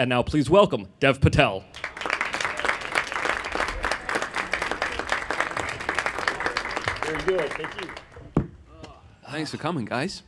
And now please welcome Dev Patel. Very good, thank you. Thanks for coming, guys.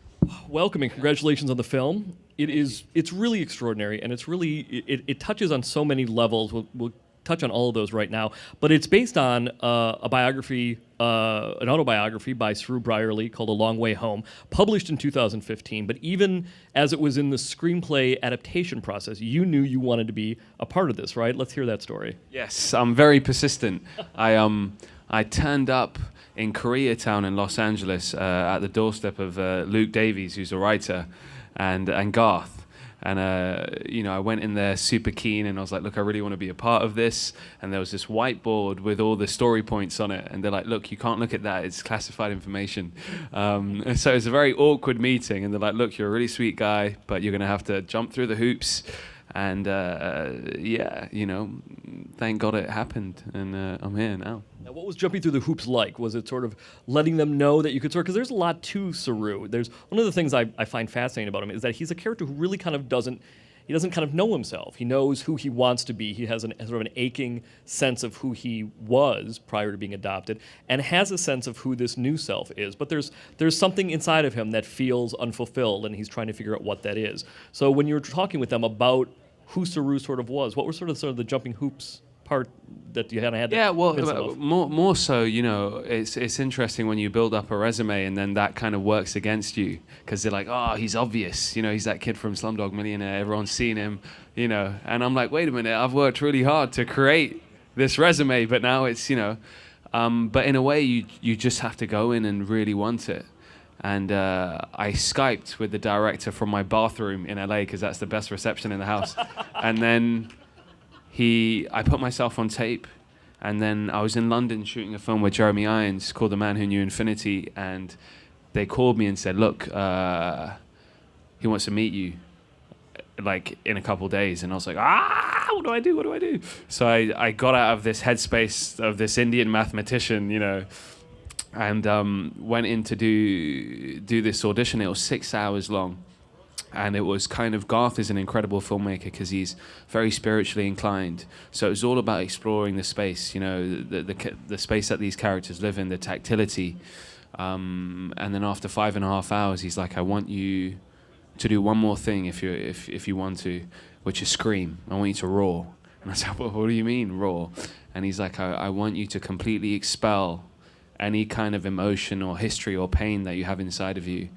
Welcome and congratulations on the film. It's really extraordinary, and it touches on so many levels. We'll touch on all of those right now, but it's based on a biography, an autobiography by Saru Brierley called A Long Way Home, published in 2015. But even as it was in the screenplay adaptation process, you knew you wanted to be a part of this, right? Let's hear that story. Yes, I'm very persistent. I turned up in Koreatown in Los Angeles at the doorstep of Luke Davies, who's a writer, and Garth. And, I went in there super keen, and I was like, look, I really want to be a part of this. And there was this whiteboard with all the story points on it. And they're like, look, you can't look at that. It's classified information. And so it's a very awkward meeting. And they're like, look, you're a really sweet guy, but you're going to have to jump through the hoops. And, thank God it happened. And I'm here now. Now, what was jumping through the hoops like? Was it sort of letting them know that you could because there's a lot to Saru. There's one of the things I find fascinating about him is that he's a character who really kind of doesn't kind of know himself. He knows who he wants to be. He has sort of an aching sense of who he was prior to being adopted, and has a sense of who this new self is. But there's something inside of him that feels unfulfilled, and he's trying to figure out what that is. So when you were talking with them about who Saru sort of was, what were sort of the jumping hoops part that you had to yeah, well, convince them of? more so, it's interesting when you build up a resume and then that kind of works against you because they're like, oh, he's obvious, he's that kid from Slumdog Millionaire, everyone's seen him, and I'm like, wait a minute, I've worked really hard to create this resume, but now it's, but in a way you just have to go in and really want it. And I Skyped with the director from my bathroom in LA because that's the best reception in the house. And then I put myself on tape, and then I was in London shooting a film with Jeremy Irons called The Man Who Knew Infinity, and they called me and said, look, he wants to meet you, like, in a couple days. And I was like, what do I do? So I got out of this headspace of this Indian mathematician, and went in to do this audition. It was 6 hours long. And it was kind of, Garth is an incredible filmmaker because he's very spiritually inclined. So it was all about exploring the space, the space that these characters live in, the tactility. And then after 5.5 hours, he's like, I want you to do one more thing if you want to, which is scream. I want you to roar. And I said, well, what do you mean, roar? And he's like, I want you to completely expel any kind of emotion or history or pain that you have inside of you.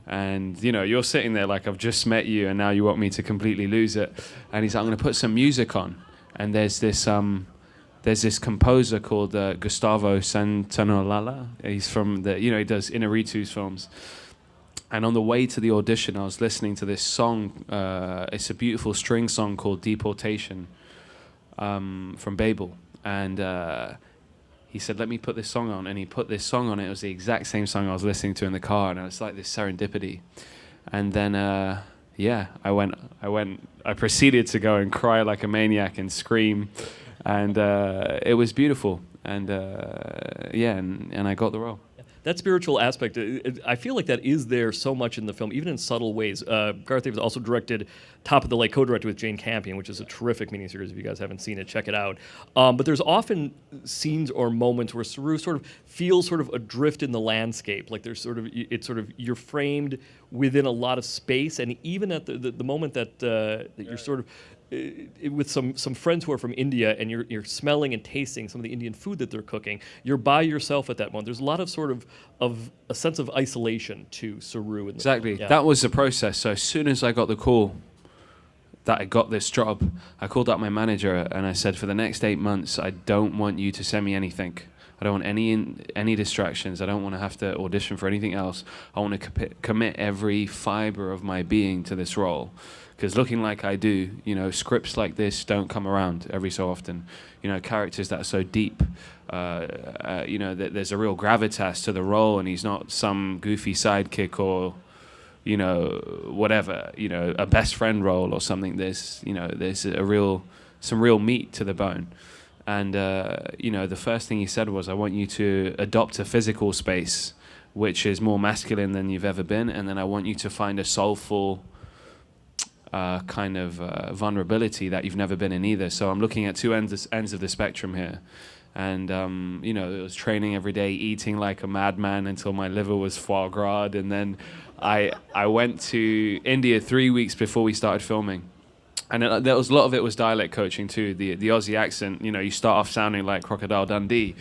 And, you're sitting there like, I've just met you and now you want me to completely lose it. And he's like, I'm going to put some music on. And there's this composer called Gustavo Santaolalla. He's from he does Inarritu's films. And on the way to the audition, I was listening to this song. It's a beautiful string song called Deportation from Babel. And he said, let me put this song on. And he put this song on. It was the exact same song I was listening to in the car. And it was like this serendipity. And then, I proceeded to go and cry like a maniac and scream. And it was beautiful. And and I got the role. That spiritual aspect, I feel like that is there so much in the film, even in subtle ways. Garth Davis also directed Top of the Lake, co-directed with Jane Campion, which is a terrific miniseries. If you guys haven't seen it, check it out. But there's often scenes or moments where Saru sort of feels sort of adrift in the landscape. Like there's you're framed within a lot of space, and even at the moment that you're sort of with some friends who are from India, and you're smelling and tasting some of the Indian food that they're cooking, you're by yourself at that moment. There's a lot of sort of a sense of isolation to Saru. Exactly. That was the process. So as soon as I got the call that I got this job, I called up my manager and I said, for the next 8 months, I don't want you to send me anything. I don't want any distractions. I don't want to have to audition for anything else. I want to commit every fiber of my being to this role. Because looking like I do, scripts like this don't come around every so often. Characters that are so deep, that there's a real gravitas to the role, and he's not some goofy sidekick or, whatever, a best friend role or something. There's some real meat to the bone. And, the first thing he said was, I want you to adopt a physical space, which is more masculine than you've ever been. And then I want you to find a soulful kind of vulnerability that you've never been in either. So I'm looking at two ends of the spectrum here. And, you know, it was training every day, eating like a madman until my liver was foie gras. And then I went to India 3 weeks before we started filming. And there was a lot of it was dialect coaching too. The Aussie accent, you know, you start off sounding like Crocodile Dundee.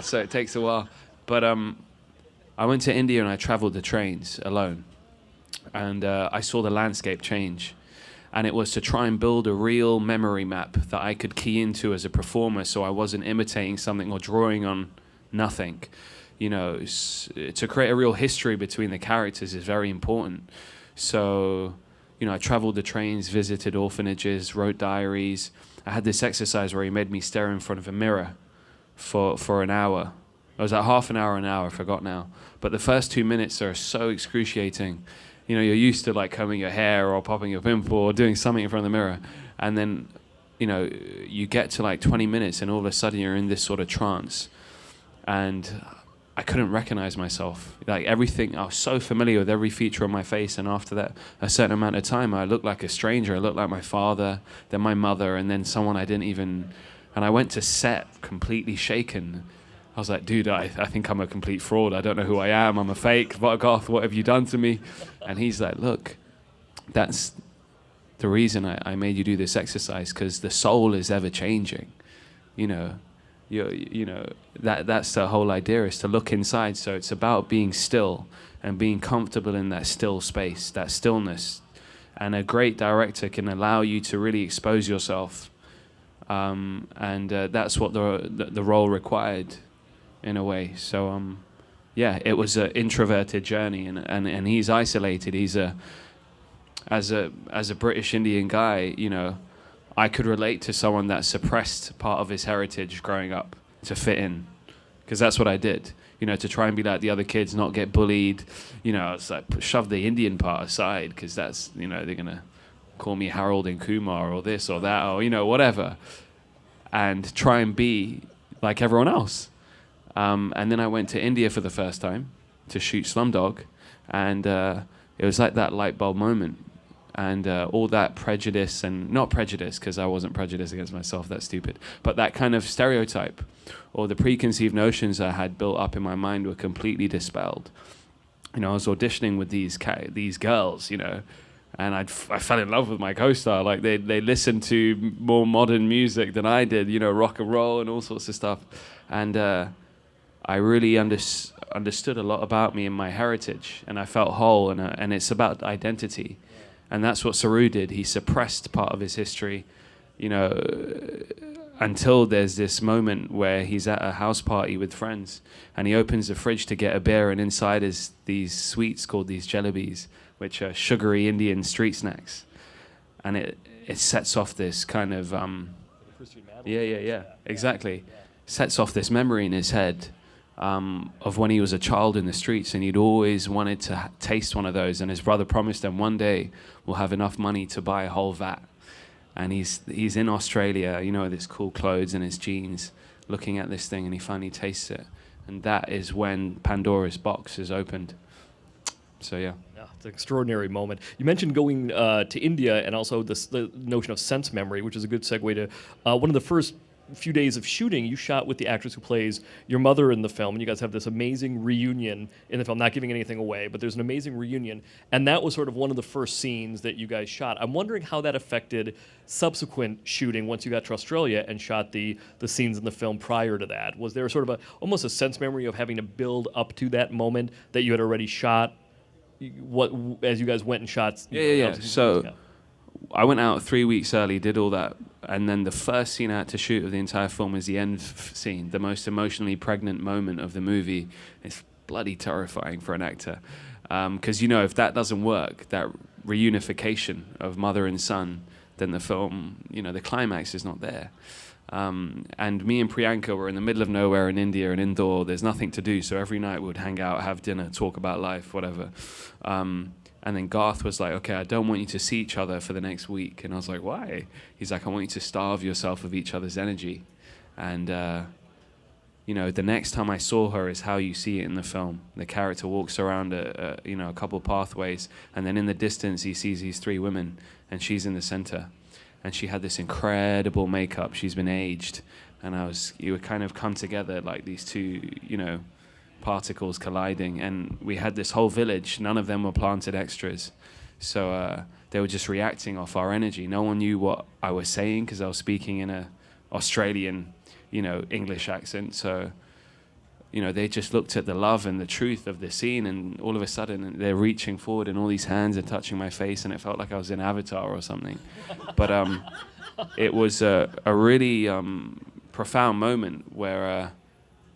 So it takes a while. But I went to India and I traveled the trains alone. And I saw the landscape change. And it was to try and build a real memory map that I could key into as a performer, so I wasn't imitating something or drawing on nothing. You know, to create a real history between the characters is very important. So, you know, I traveled the trains, visited orphanages, wrote diaries. I had this exercise where he made me stare in front of a mirror for an hour. It was like half an hour, I forgot now. But the first 2 minutes are so excruciating. You know, you're used to like combing your hair or popping your pimple or doing something in front of the mirror. And then, you know, you get to like 20 minutes and all of a sudden you're in this sort of trance. And I couldn't recognize myself. Like everything, I was so familiar with every feature on my face. And after that, a certain amount of time, I looked like a stranger. I looked like my father, then my mother, and then someone I didn't even... And I went to set completely shaken. I was like, dude, I think I'm a complete fraud. I don't know who I am. I'm a fake. Garth, what have you done to me? And he's like, look, that's the reason I made you do this exercise, because the soul is ever changing. You know, that's the whole idea, is to look inside. So it's about being still and being comfortable in that still space, that stillness. And a great director can allow you to really expose yourself. And that's what the role required, in a way. So yeah, it was an introverted journey, and he's isolated. He's as a British Indian guy, you know, I could relate to someone that suppressed part of his heritage growing up to fit in, because that's what I did, you know, to try and be like the other kids, not get bullied. You know, it's like shove the Indian part aside, because that's, you know, they're gonna call me Harold and Kumar or this or that or, you know, whatever, and try and be like everyone else. And then I went to India for the first time to shoot Slumdog, and it was like that light bulb moment. And all that prejudice, and not prejudice because I wasn't prejudiced against myself, that's stupid, but that kind of stereotype or the preconceived notions I had built up in my mind were completely dispelled. You know, I was auditioning with these girls, you know, and I fell in love with my co-star. Like they listened to more modern music than I did, you know, rock and roll and all sorts of stuff. And I really understood a lot about me and my heritage, and I felt whole, and it's about identity. And that's what Saru did. He suppressed part of his history, you know, until there's this moment where he's at a house party with friends, and he opens the fridge to get a beer, and inside is these sweets called these jalebis, which are sugary Indian street snacks. And it sets off this kind of... Yeah, exactly. Sets off this memory in his head of when he was a child in the streets, and he'd always wanted to taste one of those, and his brother promised him one day we'll have enough money to buy a whole vat. And he's in Australia, you know, with his cool clothes and his jeans, looking at this thing, and he finally tastes it, and that is when Pandora's box is opened. So yeah. It's an extraordinary moment. You mentioned going to India, and also the notion of sense memory, which is a good segue to one of the first few days of shooting. You shot with the actress who plays your mother in the film, and you guys have this amazing reunion in the film, not giving anything away, but there's an amazing reunion, and that was sort of one of the first scenes that you guys shot. I'm wondering how that affected subsequent shooting once you got to Australia and shot the scenes in the film prior to that. Was there sort of almost a sense memory of having to build up to that moment that you had already shot as you guys went and shot? Yeah. So I went out 3 weeks early, did all that, and then the first scene I had to shoot of the entire film is the end scene, the most emotionally pregnant moment of the movie. It's bloody terrifying for an actor, because, you know, if that doesn't work, that reunification of mother and son, then the film, you know, the climax is not there. And me and Priyanka were in the middle of nowhere in India, and Indore, there's nothing to do, so every night we'd hang out, have dinner, talk about life, whatever. And then Garth was like, okay, I don't want you to see each other for the next week. And I was like, why? He's like, I want you to starve yourself of each other's energy. And you know, the next time I saw her is how you see it in the film. The character walks around a couple pathways, and then in the distance he sees these three women, and she's in the center, and she had this incredible makeup. She's been aged, and you would kind of come together like these two, you know, particles colliding, and we had this whole village. None of them were planted extras, so they were just reacting off our energy. No one knew what I was saying because I was speaking in a Australian, you know, English accent. So, you know, they just looked at the love and the truth of the scene, and all of a sudden they're reaching forward and all these hands are touching my face, and it felt like I was in Avatar or something. But it was a really profound moment where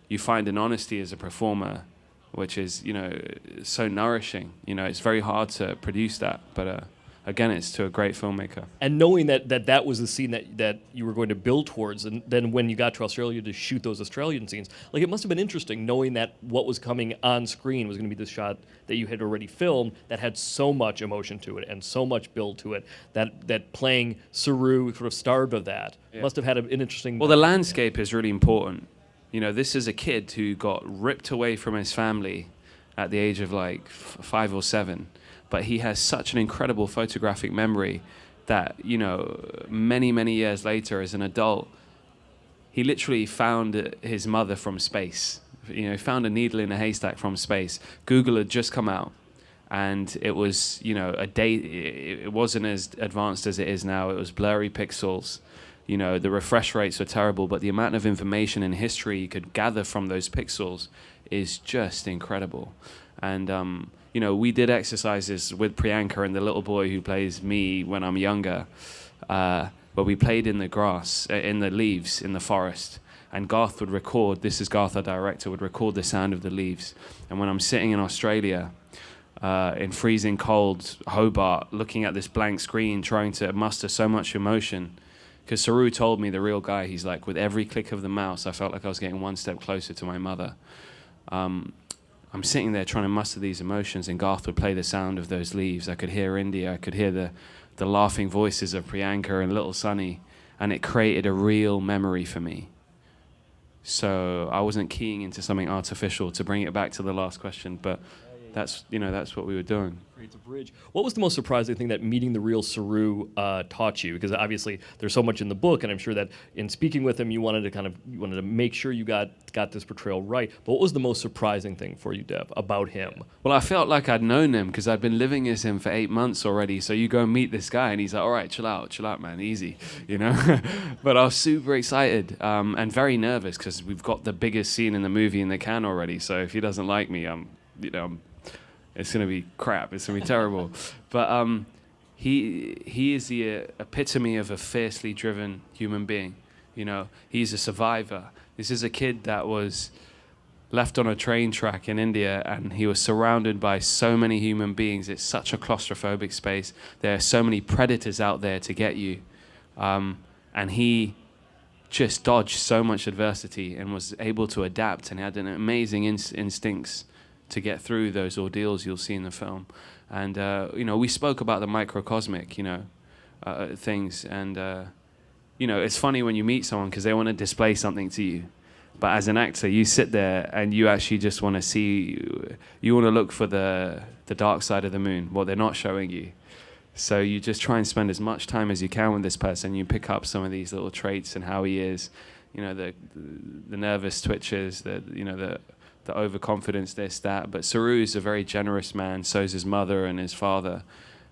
you find an honesty as a performer, which is, you know, so nourishing. You know, it's very hard to produce that, but again, it's to a great filmmaker. And knowing that was the scene that you were going to build towards, and then when you got to Australia to shoot those Australian scenes, like, it must have been interesting knowing that what was coming on screen was going to be this shot that you had already filmed that had so much emotion to it and so much build to it, that playing Saru sort of starved of that. Yeah. Must have had an interesting... Well, the landscape is really important. You know, this is a kid who got ripped away from his family at the age of like 5 or 7. But he has such an incredible photographic memory that, you know, many, many years later as an adult, he literally found his mother from space. You know, he found a needle in a haystack from space. Google had just come out, and it was, you know, it wasn't as advanced as it is now. It was blurry pixels. You know, the refresh rates were terrible, but the amount of information and history you could gather from those pixels is just incredible. And, you know, we did exercises with Priyanka and the little boy who plays me when I'm younger, but we played in the grass, in the leaves, in the forest. And Garth would record, this is Garth, our director, would record the sound of the leaves. And when I'm sitting in Australia, in freezing cold Hobart, looking at this blank screen, trying to muster so much emotion, because Saru told me, the real guy, he's like, with every click of the mouse, I felt like I was getting one step closer to my mother. I'm sitting there trying to muster these emotions, and Garth would play the sound of those leaves. I could hear India, I could hear the laughing voices of Priyanka and little Sunny, and it created a real memory for me. So I wasn't keying into something artificial, to bring it back to the last question, but that's, you know, that's what we were doing. Creates a bridge. What was the most surprising thing that meeting the real Saru taught you? Because obviously there's so much in the book, and I'm sure that in speaking with him, you wanted to make sure you got this portrayal right. But what was the most surprising thing for you, Dev, about him? Well, I felt like I'd known him because I'd been living as him for 8 months already. So you go and meet this guy, and he's like, "All right, chill out, man, easy," you know. But I was super excited and very nervous because we've got the biggest scene in the movie in the can already. So if he doesn't like me, it's going to be crap. It's going to be terrible. But he is the epitome of a fiercely driven human being. You know, he's a survivor. This is a kid that was left on a train track in India, and he was surrounded by so many human beings. It's such a claustrophobic space. There are so many predators out there to get you. And he just dodged so much adversity and was able to adapt, and had an amazing instincts to get through those ordeals you'll see in the film. And, you know, we spoke about the microcosmic, you know, things. And, you know, it's funny when you meet someone because they want to display something to you. But as an actor, you sit there and you actually just want to see, you want to look for the dark side of the moon, what they're not showing you. So you just try and spend as much time as you can with this person. You pick up some of these little traits and how he is, you know, the nervous twitches, the overconfidence, this, that. But Saru is a very generous man, so is his mother and his father.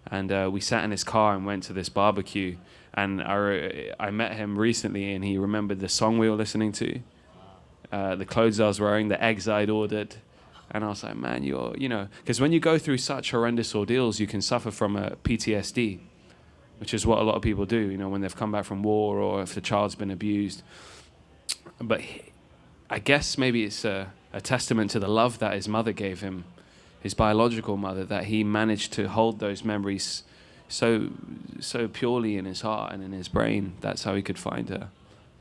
And we sat in his car and went to this barbecue. And I met him recently, and he remembered the song we were listening to, the clothes I was wearing, the eggs I'd ordered. And I was like, man, you know, because when you go through such horrendous ordeals, you can suffer from a PTSD, which is what a lot of people do, you know, when they've come back from war or if the child's been abused. But I guess maybe it's a testament to the love that his mother gave him, his biological mother, that he managed to hold those memories so purely in his heart and in his brain. That's how he could find her.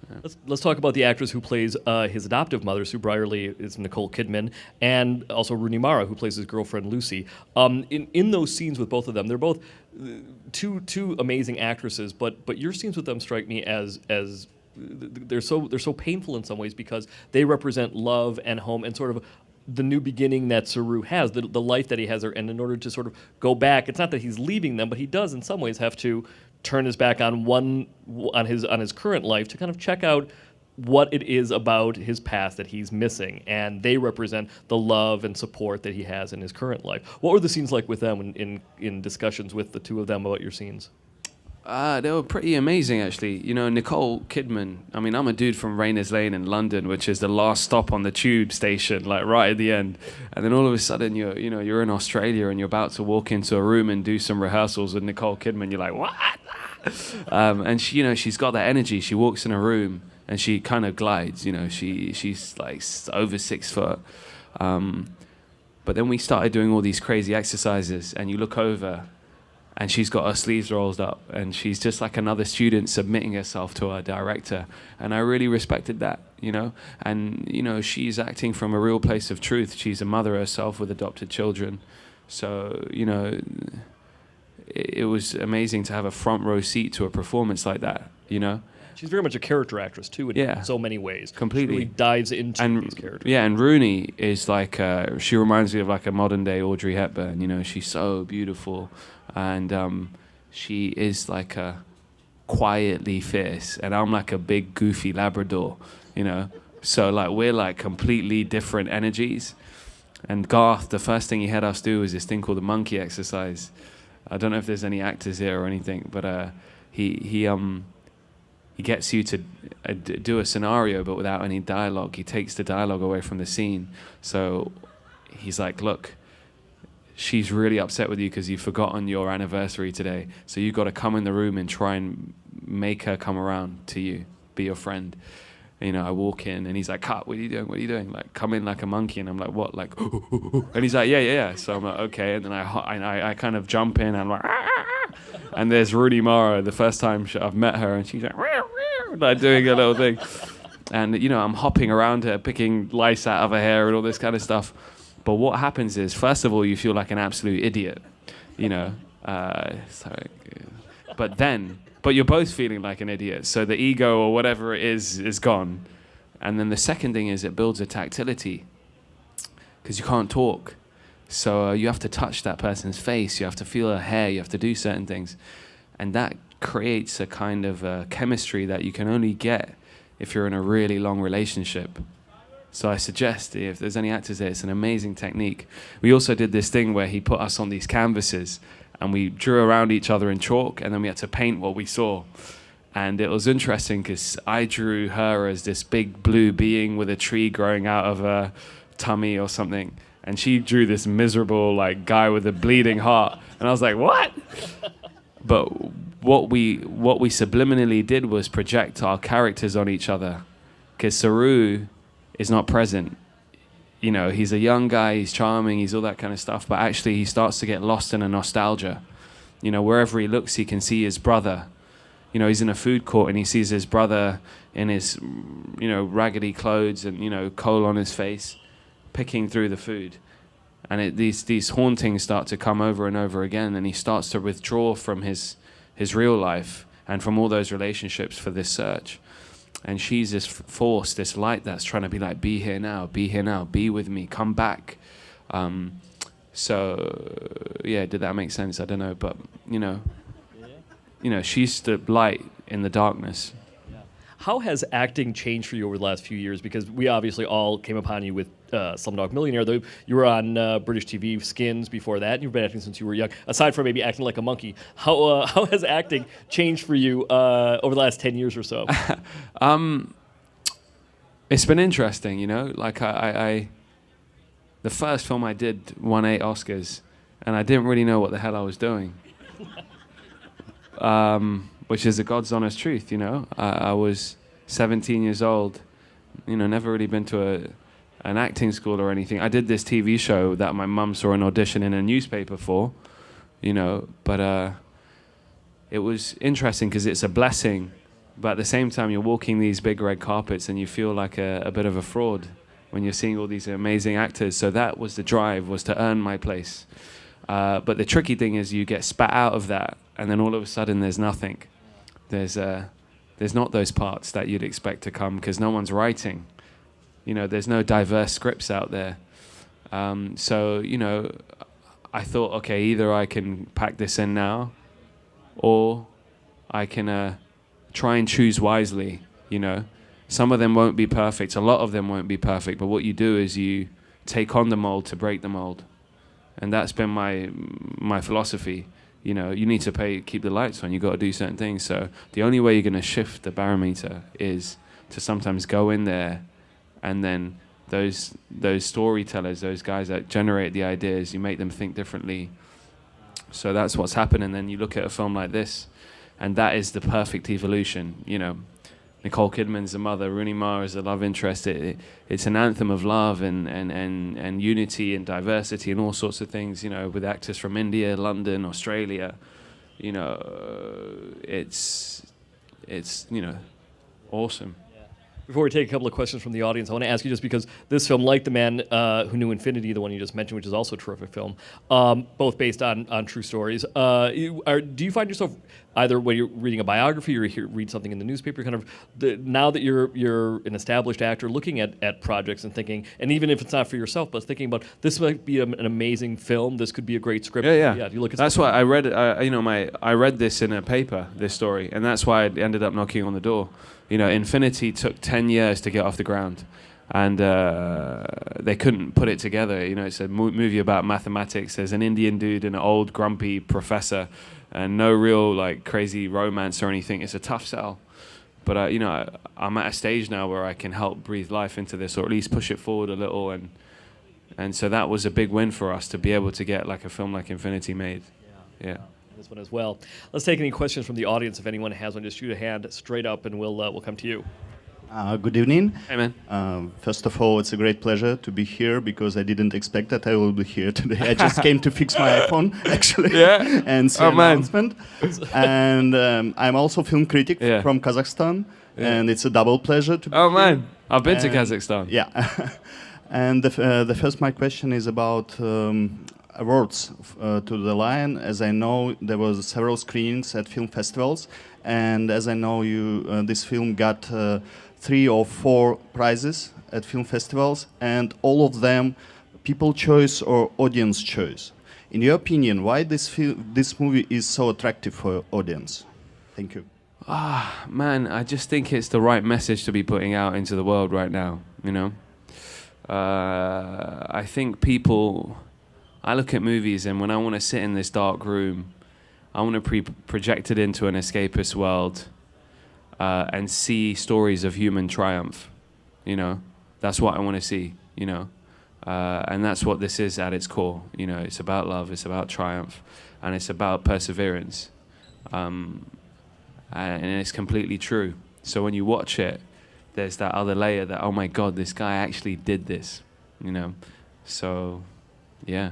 Yeah. Let's talk about the actress who plays his adoptive mother. Sue Brierley is Nicole Kidman, and also Rooney Mara, who plays his girlfriend Lucy. In those scenes with both of them, they're both two amazing actresses. But your scenes with them strike me as they're so painful in some ways because they represent love and home and sort of the new beginning that Saru has, the life that he has there. And in order to sort of go back, it's not that he's leaving them, but he does in some ways have to turn his back on his current life to kind of check out what it is about his past that he's missing, and they represent the love and support that he has in his current life. What were the scenes like with them in discussions with the two of them about your scenes? They were pretty amazing, actually. You know, Nicole Kidman. I mean, I'm a dude from Rayners Lane in London, which is the last stop on the tube station, like right at the end. And then all of a sudden, you're in Australia and you're about to walk into a room and do some rehearsals with Nicole Kidman. You're like, what? And she's got that energy. She walks in a room and she kind of glides. She's like over 6 foot. But then we started doing all these crazy exercises, and you look over, and she's got her sleeves rolled up, and she's just like another student submitting herself to her director. And I really respected that, And, she's acting from a real place of truth. She's a mother herself with adopted children. So, it was amazing to have a front row seat to a performance like that, She's very much a character actress, too, in so many ways. Completely. She really dives into these characters. Yeah, and Rooney is like, she reminds me of like a modern-day Audrey Hepburn. She's so beautiful. And she is like a quietly fierce, and I'm like a big goofy Labrador, so like we're like completely different energies. And Garth, the first thing he had us do was this thing called the monkey exercise. I don't know if there's any actors here or anything, but he gets you to do a scenario but without any dialogue. He takes the dialogue away from the scene. So he's like, look, she's really upset with you because you've forgotten your anniversary today. So you've got to come in the room and try and make her come around to you, be your friend. I walk in and he's like, cut, what are you doing? What are you doing? Like, come in like a monkey. And I'm like, what? Like, and he's like, yeah. So I'm like, okay. And then I kind of jump in and I'm like, and there's Rooney Mara, the first time I've met her, and she's like doing a little thing. And, I'm hopping around her, picking lice out of her hair and all this kind of stuff. But what happens is, first of all, you feel like an absolute idiot, but you're both feeling like an idiot. So the ego or whatever it is gone. And then the second thing is it builds a tactility because you can't talk. So you have to touch that person's face. You have to feel her hair. You have to do certain things. And that creates a kind of chemistry that you can only get if you're in a really long relationship. So I suggest if there's any actors there, it's an amazing technique. We also did this thing where he put us on these canvases and we drew around each other in chalk, and then we had to paint what we saw. And it was interesting because I drew her as this big blue being with a tree growing out of her tummy or something. And she drew this miserable like guy with a bleeding heart. And I was like, what? But what we subliminally did was project our characters on each other. Because Saru is not present. He's a young guy, he's charming, he's all that kind of stuff, but actually he starts to get lost in a nostalgia. Wherever he looks, he can see his brother. He's in a food court and he sees his brother in his, raggedy clothes and, coal on his face, picking through the food. And these hauntings start to come over and over again, and he starts to withdraw from his real life and from all those relationships for this search. And she's this force, this light that's trying to be like, be here now, be with me, come back. Did that make sense? I don't know, but, she's the light in the darkness. How has acting changed for you over the last few years? Because we obviously all came upon you with Slumdog Millionaire. Though you were on British TV, Skins before that, and you've been acting since you were young. Aside from maybe acting like a monkey, how has acting changed for you over the last 10 years or so? It's been interesting, Like I the first film I did won 8 Oscars, and I didn't really know what the hell I was doing. Which is the God's honest truth, I was 17 years old, never really been to an acting school or anything. I did this TV show that my mum saw an audition in a newspaper for, but it was interesting because it's a blessing, but at the same time you're walking these big red carpets and you feel like a bit of a fraud when you're seeing all these amazing actors. So that was the drive, was to earn my place. But the tricky thing is you get spat out of that, and then all of a sudden there's nothing. There's there's not those parts that you'd expect to come because no one's writing. There's no diverse scripts out there. So, I thought, okay, either I can pack this in now or I can try and choose wisely, Some of them won't be perfect. A lot of them won't be perfect. But what you do is you take on the mold to break the mold. And that's been my philosophy. You need to keep the lights on. You got to do certain things. So the only way you're going to shift the barometer is to sometimes go in there, and then those storytellers, those guys that generate the ideas, you make them think differently. So that's what's happened. And then you look at a film like this, and that is the perfect evolution. Nicole Kidman's the mother, Rooney Mara is the love interest. It's an anthem of love and unity and diversity and all sorts of things, with actors from India, London, Australia. It's awesome. Before we take a couple of questions from the audience, I want to ask you, just because this film, like The Man Who Knew Infinity, the one you just mentioned, which is also a terrific film, both based on true stories, do you find yourself, either when you're reading a biography or you read something in the newspaper, now that you're an established actor, looking at projects and thinking, and even if it's not for yourself, but thinking about, this might be an amazing film, this could be a great script. Yeah. Do you look at that's why I read it. I read this in a paper, this story, and that's why I ended up knocking on the door. Infinity took 10 years to get off the ground, and they couldn't put it together. It's a movie about mathematics. There's an Indian dude and an old grumpy professor, and no real crazy romance or anything. It's a tough sell. But I'm at a stage now where I can help breathe life into this, or at least push it forward a little, and so that was a big win for us to be able to get a film like Infinity made. Yeah. This one as well. Let's take any questions from the audience. If anyone has one, just shoot a hand straight up, and we'll come to you. Good evening. Hey, man. First of all, it's a great pleasure to be here, because I didn't expect that I will be here today. I just came to fix my iPhone, actually, and see an announcement. And I'm also a film critic from Kazakhstan, and it's a double pleasure to be here. Man, I've been to Kazakhstan. Yeah. And my question is about awards to The Lion. As I know, there was several screenings at film festivals, and as I know, this film got 3 or 4 prizes at film festivals, and all of them people choice or audience choice. In your opinion, why this movie is so attractive for audience? Thank you. Man, I just think it's the right message to be putting out into the world right now. I think people. I look at movies, and when I want to sit in this dark room, I want to project it into an escapist world and see stories of human triumph. That's what I want to see. And that's what this is at its core. It's about love, it's about triumph, and it's about perseverance. And it's completely true. So when you watch it, there's that other layer that, oh my God, this guy actually did this. So yeah.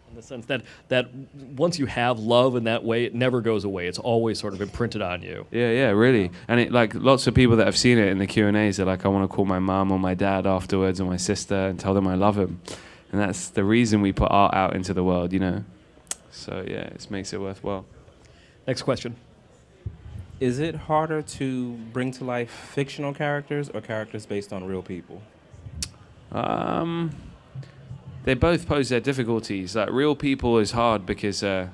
In the sense that once you have love in that way, it never goes away. It's always sort of imprinted on you. Yeah, really. And lots of people that have seen it in the Q&As are like, I want to call my mom or my dad afterwards, or my sister, and tell them I love them. And that's the reason we put art out into the world, So yeah, it makes it worthwhile. Next question. Is it harder to bring to life fictional characters or characters based on real people? They both pose their difficulties. Real people is hard because, it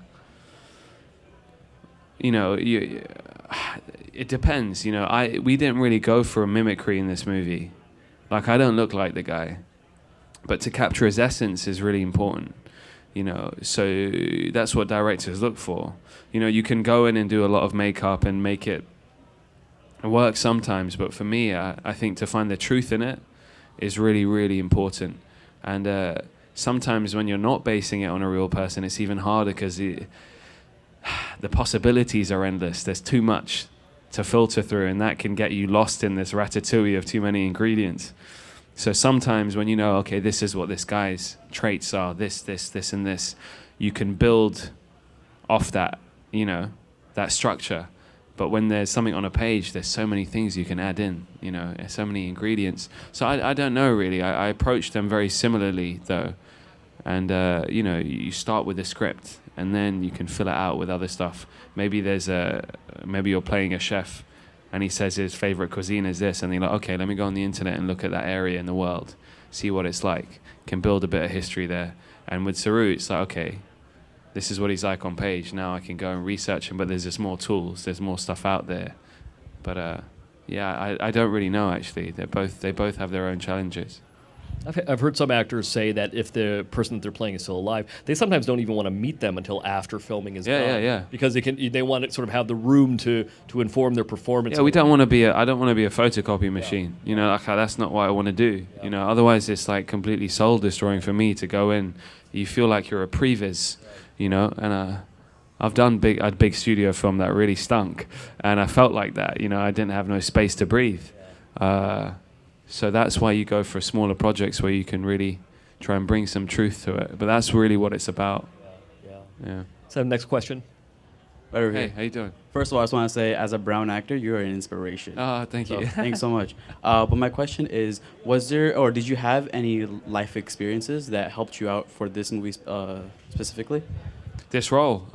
depends. We didn't really go for a mimicry in this movie. I don't look like the guy, but to capture his essence is really important. So that's what directors look for. You can go in and do a lot of makeup and make it work sometimes, but for me, I think to find the truth in it is really, really important. And sometimes when you're not basing it on a real person, it's even harder because the possibilities are endless. There's too much to filter through, and that can get you lost in this ratatouille of too many ingredients. So sometimes when okay, this is what this guy's traits are, this, and this, you can build off that, that structure. But when there's something on a page, there's so many things you can add in, there's so many ingredients. So I don't know, really. I approach them very similarly, though. And, you start with a script, and then you can fill it out with other stuff. Maybe you're playing a chef, and he says his favorite cuisine is this, and you're like, okay, let me go on the internet and look at that area in the world, see what it's like, can build a bit of history there. And with Saru, it's like, okay, this is what he's like on page. Now I can go and research him, but there's just more tools, there's more stuff out there. But yeah, I don't really know actually. They both have their own challenges. I've heard some actors say that if the person that they're playing is still alive, they sometimes don't even want to meet them until after filming is done. Yeah. Because they want to sort of have the room to inform their performance. Yeah, I don't want to be a photocopy machine. You know, like that's not what I want to do. Yeah. You know, otherwise it's like completely soul destroying for me to go in. You feel like you're a previs, you know, and I've done a big studio film that really stunk, and I felt like that. You know, I didn't have no space to breathe. So that's why you go for smaller projects where you can really try and bring some truth to it. But that's really what it's about. Yeah. So next question. Right over Hey, here. how you doing? First of all, I just want to say, as a brown actor, you're an inspiration. Oh, thank So, you. thanks so much. But my question is, was there, or did you have any life experiences that helped you out for this movie specifically? This role.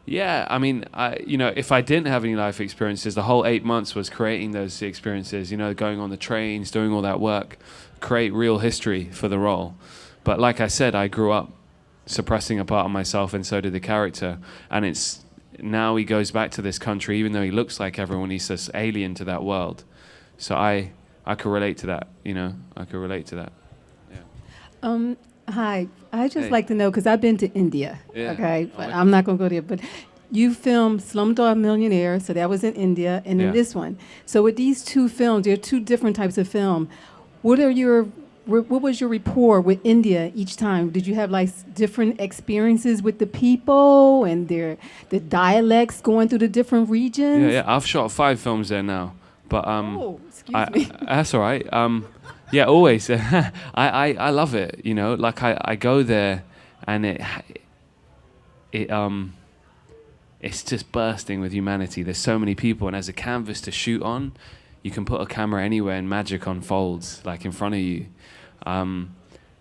Yeah, I mean, if I didn't have any life experiences, the whole 8 months was creating those experiences, you know, going on the trains, doing all that work, create real history for the role. But like I said, I grew up suppressing a part of myself, and so did the character. And it's now he goes back to this country, even though he looks like everyone, he's just alien to that world. So I could relate to that, you know, I could relate to that. Yeah. Hi, I just Hey. like to know, because I've been to India, Yeah. okay, but Okay. I'm not going to go there. But you filmed Slumdog Millionaire, so that was in India, and then Yeah. this one. So with these two films, there are two different types of film. What was your rapport with India each time? Did you have like different experiences with the people and the dialects going through the different regions? Yeah, I've shot 5 films there now. But Oh, excuse me. that's all right. Yeah, always. I love it. You know, like I go there, and it's just bursting with humanity. There's so many people, and as a canvas to shoot on, you can put a camera anywhere, and magic unfolds like in front of you. And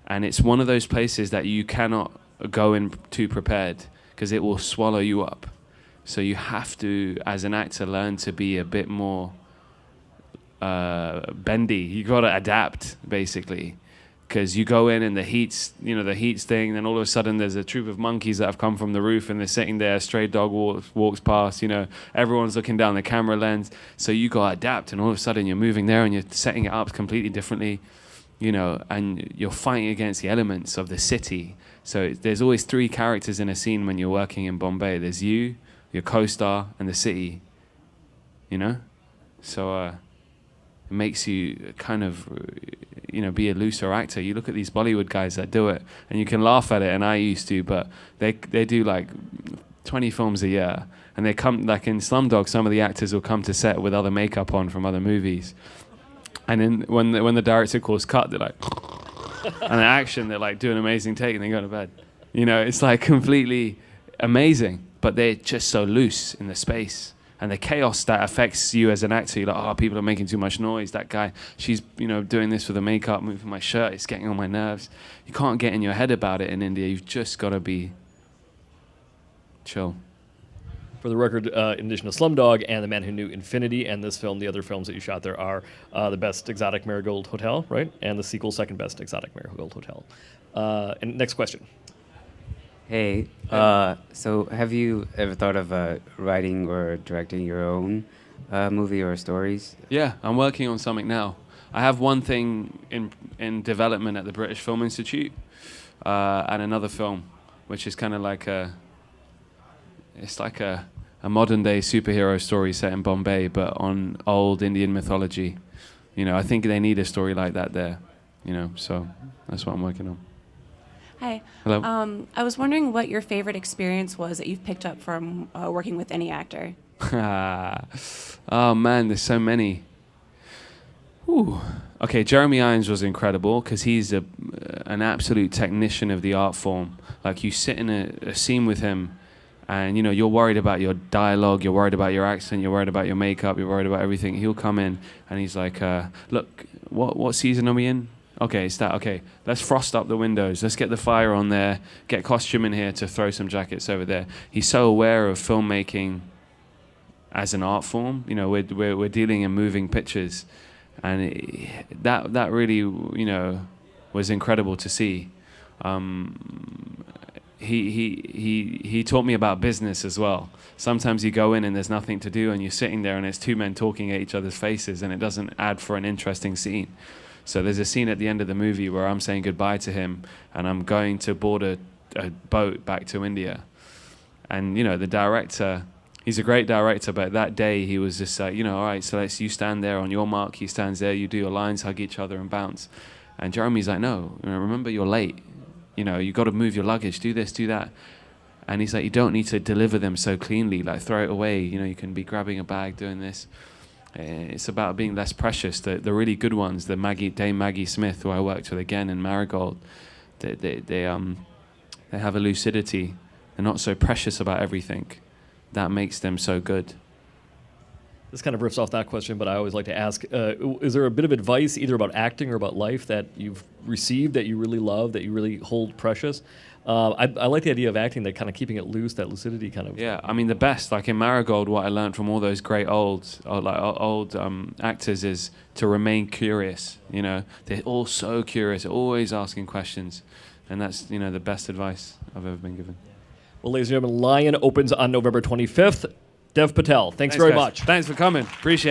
it's one of those places that you cannot go in too prepared, because it will swallow you up. So you have to, as an actor, learn to be a bit more bendy. You got to adapt, basically, because you go in and the heat's thing, then all of a sudden there's a troop of monkeys that have come from the roof and they're sitting there, a stray dog walks past, you know, everyone's looking down the camera lens, so you got to adapt, and all of a sudden you're moving there and you're setting it up completely differently, you know, and you're fighting against the elements of the city. So there's always 3 characters in a scene when you're working in Bombay. There's you, your co-star, and the city, you know? So it makes you kind of, you know, be a looser actor. You look at these Bollywood guys that do it, and you can laugh at it, and I used to, but they do like 20 films a year, and they come, like in Slumdog, some of the actors will come to set with other makeup on from other movies, and then when the director calls cut, they're like, and in action, they're like, do an amazing take, and they go to bed. You know, it's like completely amazing, but they're just so loose in the space. And the chaos that affects you as an actor, you're like, oh, people are making too much noise. That guy, she's, you know, doing this with the makeup, moving my shirt, it's getting on my nerves. You can't get in your head about it in India. You've just got to be chill. For the record, in addition to Slumdog and The Man Who Knew Infinity and this film, the other films that you shot there are The Best Exotic Marigold Hotel, right? And the sequel, Second Best Exotic Marigold Hotel. And next question. Hey, so have you ever thought of writing or directing your own movie or stories? Yeah, I'm working on something now. I have one thing in development at the British Film Institute, and another film, which is kind of like a modern day superhero story set in Bombay, but on old Indian mythology. You know, I think they need a story like that there. You know, so that's what I'm working on. Hi. Hello. I was wondering what your favorite experience was that you've picked up from working with any actor. Oh man, there's so many. Ooh. Okay, Jeremy Irons was incredible because he's an absolute technician of the art form. Like, you sit in a scene with him, and you know you're worried about your dialogue, you're worried about your accent, you're worried about your makeup, you're worried about everything. He'll come in and he's like, "Look, what season are we in? Okay, it's that. Okay, let's frost up the windows. Let's get the fire on there. Get costume in here to throw some jackets over there." He's so aware of filmmaking as an art form. You know, we're dealing in moving pictures, and that really, you know, was incredible to see. He taught me about business as well. Sometimes you go in and there's nothing to do, and you're sitting there and it's two men talking at each other's faces, and it doesn't add for an interesting scene. So there's a scene at the end of the movie where I'm saying goodbye to him, and I'm going to board a boat back to India. And, you know, the director, he's a great director, but that day he was just like, you know, all right, so you stand there on your mark, he stands there, you do your lines, hug each other and bounce. And Jeremy's like, no, you know, remember you're late. You know, you got to move your luggage, do this, do that. And he's like, you don't need to deliver them so cleanly, like throw it away. You know, you can be grabbing a bag, doing this. It's about being less precious. The really good ones, Dame Maggie Smith, who I worked with again in Marigold, they have a lucidity. They're not so precious about everything. That makes them so good. This kind of riffs off that question, but I always like to ask, is there a bit of advice either about acting or about life that you've received that you really love, that you really hold precious? I like the idea of acting, that kind of keeping it loose, that lucidity kind of. Yeah, I mean, the best, like in Marigold, what I learned from all those great old actors is to remain curious. You know, they're all so curious, always asking questions. And that's, you know, the best advice I've ever been given. Well, ladies and gentlemen, Lion opens on November 25th. Dev Patel, thanks very guys. much. Thanks for coming. Appreciate it.